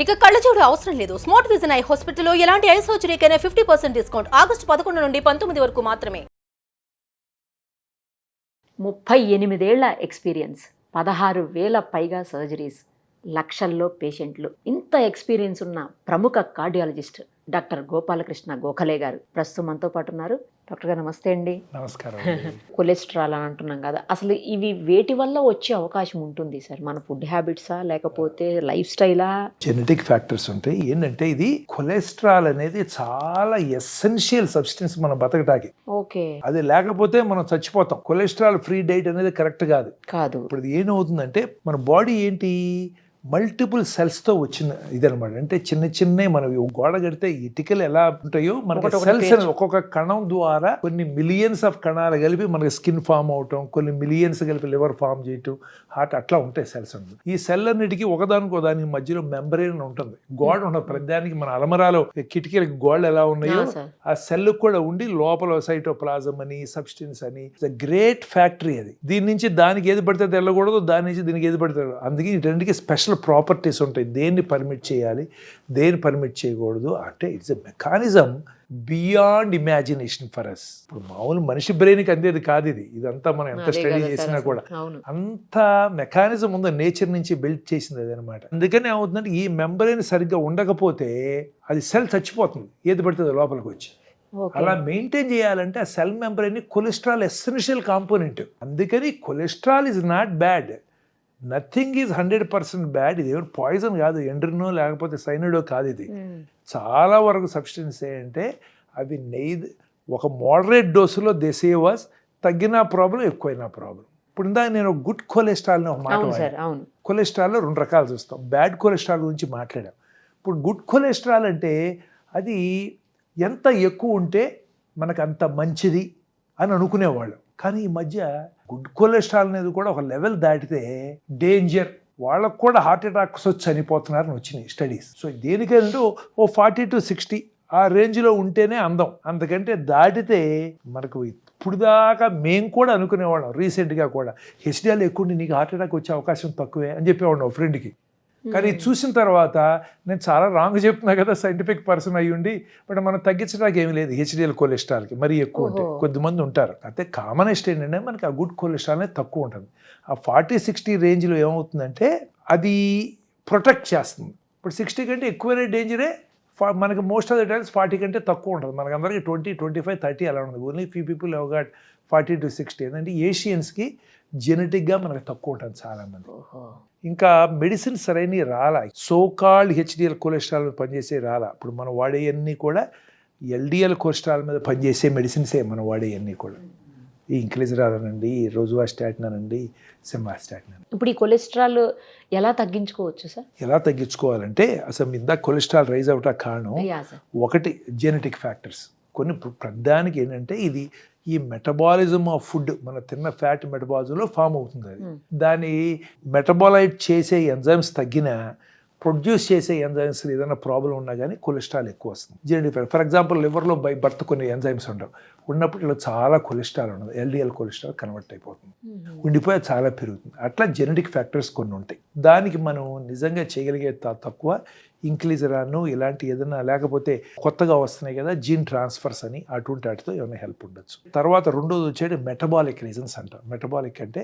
ఇక కళ్ళజోడు అవసరం లేదు. స్మార్ట్ విజన్ ఐ హాస్పిటల్లో ఎలాంటి ఐ సర్జరీకైనా 50% డిస్కౌంట్. ఆగస్టు 11 నుండి 19 వరకు మాత్రమే. 38 ఏళ్ల ఎక్స్పీరియన్స్, 16,000 పైగా సర్జరీస్, లక్షల్లో పేషెంట్లు. ఇంత ఎక్స్పీరియన్స్ ఉన్న ప్రముఖ కార్డియాలజిస్ట్ డాక్టర్ గోపాలకృష్ణ గోఖలే గారు ప్రస్తుతం మనతో పాటు ఉన్నారు. డాక్టర్ గారు నమస్తే అండి. నమస్కారం. కొలెస్ట్రాల్ అని అంటున్నాం కదా, అసలు ఇవి వేటి వల్ల వచ్చే అవకాశం ఉంటుంది సార్? మన ఫుడ్ హ్యాబిట్సా లేకపోతే లైఫ్ స్టైలా? జెనెటిక్ ఫ్యాక్టర్స్ ఉంటాయి. ఏంటంటే ఇది కొలెస్ట్రాల్ అనేది చాలా ఎసెన్షియల్ సబ్స్టెన్స్ మన బతకటానికి. ఓకే. అది లేకపోతే మనం చచ్చిపోతాం. కొలెస్ట్రాల్ ఫ్రీ డైట్ అనేది కరెక్ట్ కాదు. ఇప్పుడు ఇది ఏమవుతుందంటే మన బాడీ ఏంటి మల్టిపుల్ సెల్స్తో వచ్చిన ఇదనమాట. అంటే చిన్న చిన్న మనం గోడ కడితే ఇటుకలు ఎలా ఉంటాయో మనకి సెల్స్ ఒక్కొక్క కణం ద్వారా కొన్ని మిలియన్స్ ఆఫ్ కణాలు కలిపి మనకి స్కిన్ ఫామ్ అవటం, కొన్ని మిలియన్స్ కలిపి లివర్ ఫామ్ చేయటం, హార్ట్, అట్లా ఉంటాయి సెల్స్ ఉంటుంది. ఈ సెల్ అన్నిటికీ ఒకదానికి దానికి మధ్యలో మెంబ్రేన్ ఉంటుంది, గోడ ఉండదు. ప్రతిదానికి మన అలమరాలో కిటికీలకి గోడలు ఎలా ఉన్నాయో ఆ సెల్ కూడా ఉండి లోపల సైటోప్లాజం అని సబ్స్టెన్స్ అని గ్రేట్ ఫ్యాక్టరీ. అది దీని నుంచి దానికి ఏది పడితే తెల్లకూడదు, దాని నుంచి దీనికి ఏది పడితే. అందుకే ఈ రెండుకి స్పెషల్ ప్రాపర్టీస్ ఉంటాయి. దేన్ని పర్మిట్ చేయాలి, దేన్ని పర్మిట్ చేయకూడదు అంటే it's a mechanism beyond imagination for us. ఇప్పుడు మామూలు మనిషి బ్రెయిన్కి అందేది కాదు ఇది. ఇదంతా మనం ఎంత స్టడీ చేసినా కూడా అంత మెకానిజం ఉందో నేచర్ నుంచి బిల్డ్ చేసింది అది అనమాట. అందుకని ఏమవుతుందంటే ఈ మెంబ్రెయిన్ సరిగ్గా ఉండకపోతే అది సెల్ చచ్చిపోతుంది, ఏది పడుతుంది లోపలికి వచ్చి. అలా మెయింటైన్ చేయాలంటే ఆ cell membrane cholesterol essential component. అందుకని cholesterol is not bad, nothing is 100% bad. ఇది ఎవరు పాయిజన్ కాదు, ఎండ్రినో లేకపోతే సైనడో కాదు. ఇది చాలా వరకు సబ్స్టెన్స్ ఏంటంటే అవి ఒక మోడరేట్ డోసులో దే సేవ్ అస్. తగ్గిన ప్రాబ్లం, ఎక్కువైనా ప్రాబ్లం. ఇప్పుడు ఇందాక నేను గుడ్ కొలెస్ట్రాల్ ఒక మాట వాడాను. కొలెస్ట్రాల్లో 2 రకాలు చూస్తాం. బ్యాడ్ కొలెస్ట్రాల్ గురించి మాట్లాడాం. ఇప్పుడు గుడ్ కొలెస్ట్రాల్ అంటే అది ఎంత ఎక్కువ ఉంటే మనకు అంత మంచిది అని అనుకునేవాళ్ళం. కానీ ఈ మధ్య గుడ్ కొలెస్ట్రాల్ అనేది కూడా ఒక లెవెల్ దాటితే డేంజర్, వాళ్ళకు కూడా హార్ట్ అటాక్స్ వచ్చి చనిపోతున్నారని వచ్చినాయి స్టడీస్. సో దేనికంటే 40 to 60 ఆ రేంజ్లో ఉంటేనే అందం. అంతకంటే దాటితే మనకు ఇప్పుడు దాకా మేము కూడా అనుకునేవాళ్ళం. రీసెంట్గా కూడా హెచ్డిఎల్ ఎక్కువ నీకు హార్ట్ అటాక్ వచ్చే అవకాశం తక్కువే అని చెప్పేవాడు ఫ్రెండ్కి. కానీ చూసిన తర్వాత నేను చాలా రాంగ్ చెప్తున్నా కదా, సైంటిఫిక్ పర్సన్ అయ్యుండి. బట్ మనం తగ్గించడానికి ఏమి లేదు హెచ్డిఎల్ కొలెస్ట్రాల్కి. మరీ ఎక్కువ ఉంటే కొద్దిమంది ఉంటారు. అయితే కామనెస్ట్ ఏంటంటే మనకి ఆ గుడ్ కొలెస్ట్రాల్ అనేది తక్కువ ఉంటుంది. ఆ 40-60 రేంజ్లో ఏమవుతుందంటే అది ప్రొటెక్ట్ చేస్తుంది. ఇప్పుడు 60 కంటే ఎక్కువనే డేంజరే. మనకి మోస్ట్ ఆఫ్ ద టైమ్స్ 40 కంటే తక్కువ ఉంటుంది. మనకి అందరికీ 20, 25, 30 అలా ఉంటుంది. Only few people have got 40 to 60. ఏంటంటే ఏషియన్స్కి జెనెటిక్గా మనకి తక్కువ ఉంటుంది చాలామంది. ఇంకా మెడిసిన్ సరైన రాలా, సోకాల్డ్ హెచ్డిఎల్ కొలెస్ట్రాల్ మీద పనిచేసే రాలా. ఇప్పుడు మనం వాడేవన్నీ కూడా ఎల్డిఎల్ కొలెస్ట్రాల్ మీద పనిచేసే మెడిసిన్సే మనం వాడేవన్నీ కూడా. ఈ ఇంక్లిజరాల్ అనండి, రోజువాస్టాటిన్ అనండి, సిమాస్టాటిన్ అనండి. ఇప్పుడు ఈ కొలెస్ట్రాల్ ఎలా తగ్గించుకోవచ్చు సార్? ఎలా తగ్గించుకోవాలంటే అసలు ఇందాక కొలెస్ట్రాల్ రైజ్ అవటానికి కారణం ఒకటి జెనెటిక్ ఫ్యాక్టర్స్. కొన్ని ప్రధానికి ఏంటంటే ఇది ఈ మెటబాలిజం ఆఫ్ ఫుడ్, మన తిన్న ఫ్యాట్ మెటబాలిజంలో ఫామ్ అవుతుంది. అది దాని మెటబాలైట్ చేసే ఎంజైమ్స్ తగ్గినా, ప్రొడ్యూస్ చేసే ఎంజైమ్స్ ఏదైనా ప్రాబ్లం ఉన్నా కానీ కొలెస్ట్రాల్ ఎక్కువ వస్తుంది. జెనెటిక్ ఫర్ ఎగ్జాంపుల్ లివర్లో బై బర్త్ కొన్ని ఎంజైమ్స్ ఉండవు. ఉన్నప్పుడు ఇలా చాలా కొలెస్ట్రాల్ ఉండదు, ఎల్డిఎల్ కొలెస్ట్రాల్ కన్వర్ట్ అయిపోతుంది, ఉండిపోయి చాలా పెరుగుతుంది. అట్లా జెనెటిక్ ఫ్యాక్టర్స్ కొన్ని ఉంటాయి. దానికి మనం నిజంగా చేయగలిగే తక్కువ ఇంక్లిజరాను ఇలాంటి ఏదైనా, లేకపోతే కొత్తగా వస్తున్నాయి కదా జీన్ ట్రాన్స్ఫర్స్ అని, అటువంటి వాటితో ఏమైనా హెల్ప్ ఉండొచ్చు. తర్వాత రెండోది వచ్చేది మెటబాలిక్ రీజన్స్ అంటారు. మెటబాలిక్ అంటే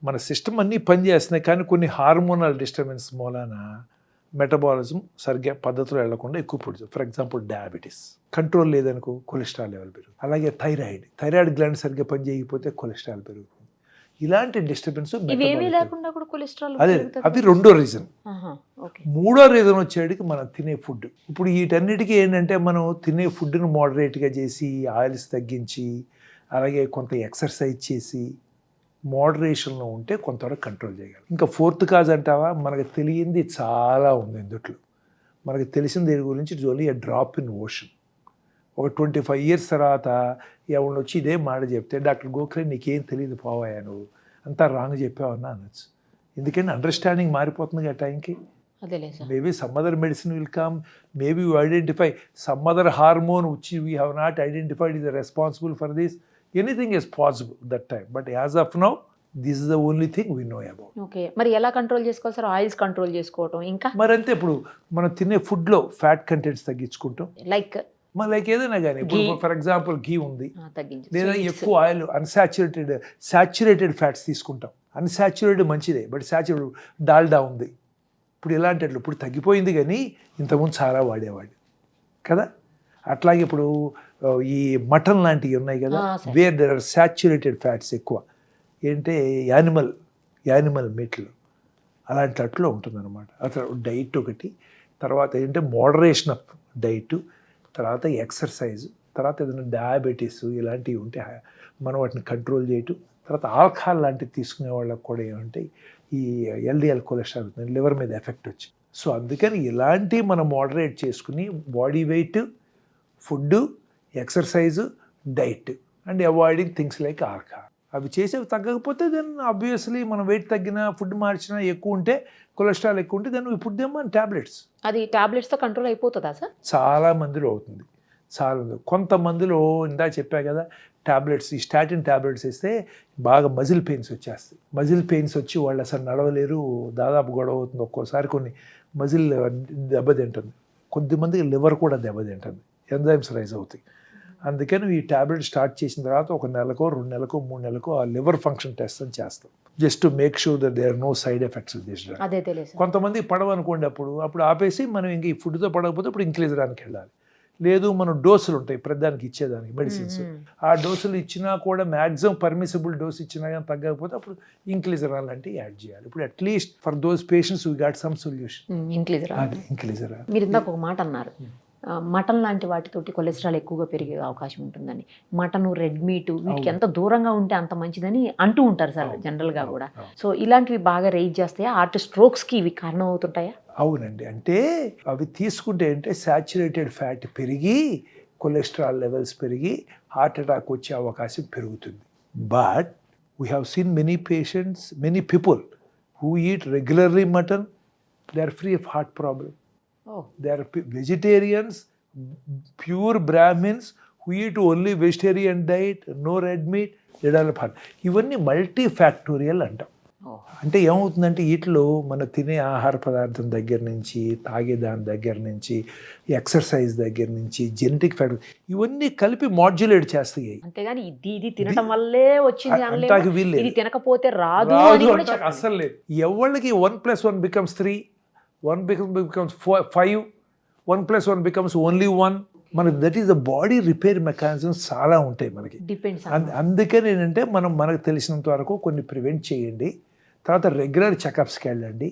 మన సిస్టమ్ అన్నీ పనిచేస్తున్నాయి కానీ కొన్ని హార్మోనల్ డిస్టర్బెన్స్ మూలాన మెటబాలిజం సరిగ్గా పద్ధతిలో వెళ్లకుండా ఎక్కువ పుడుతుంది. ఫర్ ఎగ్జాంపుల్ డయాబెటీస్ కంట్రోల్ లేదనుకో కొలెస్ట్రాల్ లెవెల్ పెరుగుతుంది. అలాగే థైరాయిడ్ గ్లాండ్ సరిగ్గా పని చేయకపోతే కొలెస్ట్రాల్ పెరుగుతుంది. ఇలాంటి డిస్టర్బెన్స్ అదే అవి రెండో రీజన్. మూడో రీజన్ వచ్చేటికి మనం తినే ఫుడ్. ఇప్పుడు వీటన్నిటికీ ఏంటంటే మనం తినే ఫుడ్ని మోడరేట్గా చేసి, ఆయిల్స్ తగ్గించి, అలాగే కొంత ఎక్సర్సైజ్ చేసి మోడరేషన్లో ఉంటే కొంతవరకు కంట్రోల్ చేయగలం. ఇంకా 4th కాజ్ అంటావా, మనకు తెలియంది చాలా ఉంది ఇందుట్లో. మనకు తెలిసిన దేని గురించి only a drop in ocean. ఒక 25 years తర్వాత ఎవరిని వచ్చి ఇదే మాట చెప్తే, డాక్టర్ గోఖలే నీకేం తెలియదు పోవాయా, నువ్వు అంతా రాంగ్ చెప్పావన్నా అనొచ్చు. ఎందుకంటే అండర్స్టాండింగ్ మారిపోతుంది కదా టైంకి. Maybe some other medicine will come, maybe you identify some other hormone which we have not identified is responsible for this. Anything is possible that time, but as of now this is the only thing we know about. Okay, మరి ఎలా control చేసుకోవాలి sir? Oils control చేసుకోవటం, ఇంకా మరంతే ఇప్పుడు మనం తినే ఫుడ్లో fat contents తగ్గించుకుంటాం. Like like ఏదైనా కానీ ఇప్పుడు ఫర్ ఎగ్జాంపుల్ ఘీ ఉంది, తగ్గించి, లేదా ఎక్కువ ఆయిల్ సాచురేటెడ్ ఫ్యాట్స్ తీసుకుంటాం. అన్సాచురేటెడ్ మంచిదే, బట్ సాచురేటెడ్ డాల్డా ఉంది ఇప్పుడు ఇలాంటి ఇప్పుడు తగ్గిపోయింది, కానీ ఇంతకుముందు చాలా వాడేవాడు కదా. అట్లాగే ఇప్పుడు ఈ మటన్ లాంటివి ఉన్నాయి కదా, where there are saturated fats ఎక్కువ, ఏంటంటే యానిమల్ మీట్లు అలాంటి అట్లో ఉంటుందన్నమాట. అసలు డైట్ ఒకటి, తర్వాత ఏంటంటే మోడరేషన్ ఆఫ్ డైట్, తర్వాత ఎక్సర్సైజ్, తర్వాత ఏదైనా డయాబెటీస్ ఇలాంటివి ఉంటే మనం వాటిని కంట్రోల్ చేయటం, తర్వాత ఆల్కహాల్ లాంటివి తీసుకునే వాళ్ళకి కూడా ఏమంటే ఈ ఎల్డిఎల్ కొలెస్ట్రాల్ లివర్ మీద ఎఫెక్ట్ వచ్చి. సో అందుకని ఇలాంటివి మనం మోడరేట్ చేసుకుని body weight, food, exercise, diet and avoiding things like alcohol, అవి చేసేవి తగ్గకపోతే దెన్ ఆబ్వియస్లీ మనం వెయిట్ తగ్గినా, ఫుడ్ మార్చినా, ఎక్కువ ఉంటే కొలెస్ట్రాల్ ఎక్కువ ఉంటే దెన్ ఇప్పుడు దేమో ట్యాబ్లెట్స్. అది టాబ్లెట్స్తో కంట్రోల్ అయిపోతుందా సార్? చాలా మందిలో అవుతుంది, చాలా కొంతమందిలో ఇందా చెప్పా కదా ట్యాబ్లెట్స్, ఈ స్టాటిన్ ట్యాబ్లెట్స్ ఇస్తే బాగా మజిల్ పెయిన్స్ వచ్చేస్తాయి. మజిల్ పెయిన్స్ వచ్చి వాళ్ళు అసలు నడవలేరు, దాదాపు గొడవ అవుతుంది. ఒక్కోసారి కొన్ని మజిల్ దెబ్బతింటుంది, కొద్దిమందికి లివర్ కూడా దెబ్బతింటుంది, ఎంజైమ్స్ రైజ్ అవుతాయి. అందుకని ఈ ట్యాబ్లెట్ స్టార్ట్ చేసిన తర్వాత 1 నెలకో 2 నెలకో 3 నెలకో ఆ లివర్ ఫంక్షన్ టెస్ట్ అని చేస్తాం, just to make sure that there are no side effects with this drug. అదే తెలియదు. కొంతమంది పడవనుకోండి, అప్పుడు ఆపేసి మనం ఇంక ఈ ఫుడ్తో పడకపోతే ఇప్పుడు ఇంక్లీజరానికి వెళ్ళాలి. లేదు మనం డోసులు ఉంటాయి ప్రతిదానికి ఇచ్చేదానికి మెడిసిన్స్, ఆ డోసులు ఇచ్చినా కూడా మ్యాక్సిమం పర్మిసిబుల్ డోస్ ఇచ్చినా కానీ తగ్గకపోతే అప్పుడు ఇంక్లీజరాల్ లాంటివి యాడ్ చేయాలి. ఇప్పుడు at least for those patients we got some solution. Inclisiran. మీరు ఇందాక ఒక మాట అన్నారు, మటన్ లాంటి వాటితోటి కొలెస్ట్రాల్ ఎక్కువగా పెరిగే అవకాశం ఉంటుందని. మటన్, రెడ్ మీట్ వీటికి ఎంత దూరంగా ఉంటే అంత మంచిదని అంటూ ఉంటారు సార్ జనరల్గా కూడా. సో ఇలాంటివి బాగా రైజ్ చేస్తాయా? హార్ట్ స్ట్రోక్స్కి ఇవి కారణం అవుతుంటాయా? అవునండి, అంటే అవి తీసుకుంటే అంటే సాచురేటెడ్ ఫ్యాట్ పెరిగి కొలెస్ట్రాల్ లెవెల్స్ పెరిగి హార్ట్ అటాక్ వచ్చే అవకాశం పెరుగుతుంది. But we have seen many people who eat regularly mutton, they are free of heart problem. They are vegetarians, pure Brahmins who eat only vegetarian diet, no red meat, they develop heart. ఇవన్నీ multifactorial అంటాం. అంటే ఏమవుతుందంటే వీటిలో మన తినే ఆహార పదార్థం దగ్గర నుంచి, తాగే దాని దగ్గర నుంచి, ఎక్సర్సైజ్ దగ్గర నుంచి, జెనెటిక్ ఫ్యాక్టర్ ఇవన్నీ కలిపి మాడ్యులేట్ చేస్తాయి. అంతేగాని ఇది తినడం వల్లే వచ్చింది అంటాకి వీళ్ళు ఇది తినకపోతే రాదు అని కూడా చెప్పాలి. అస్సలు లేదు. ఎవరికి 1+1 becomes 3, 1 becomes 5, 1+1 becomes only 1. మనకి that is the body repair mechanisms చాలా ఉంటాయి మనకి. అందుకని ఏంటంటే మనకు తెలిసినంత వరకు కొన్ని ప్రివెంట్ చేయండి, తర్వాత రెగ్యులర్ చెకప్స్కి వెళ్ళండి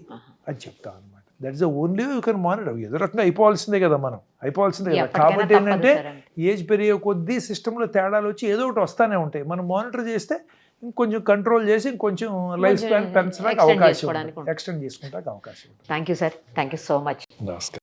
అని చెప్తాం అనమాట. That is the only you can monitor. ఏదో రకంగా అయిపోవాల్సిందే కదా, అయిపోవాల్సిందే కదా. కాబట్టి ఏంటంటే ఏజ్ పెరిగే కొద్దీ సిస్టంలో తేడాలు వచ్చి ఏదో ఒకటి వస్తూనే ఉంటాయి. మనం మానిటర్ చేస్తే ఇంకొంచెం కంట్రోల్ చేసి ఇంకొంచెం లైఫ్ స్పాన్ పెంచడానికి అవకాశం, ఎక్స్టెండ్ చేసుకుంటానికి అవకాశం. Thank you sir, thank you so much. నమస్కారం.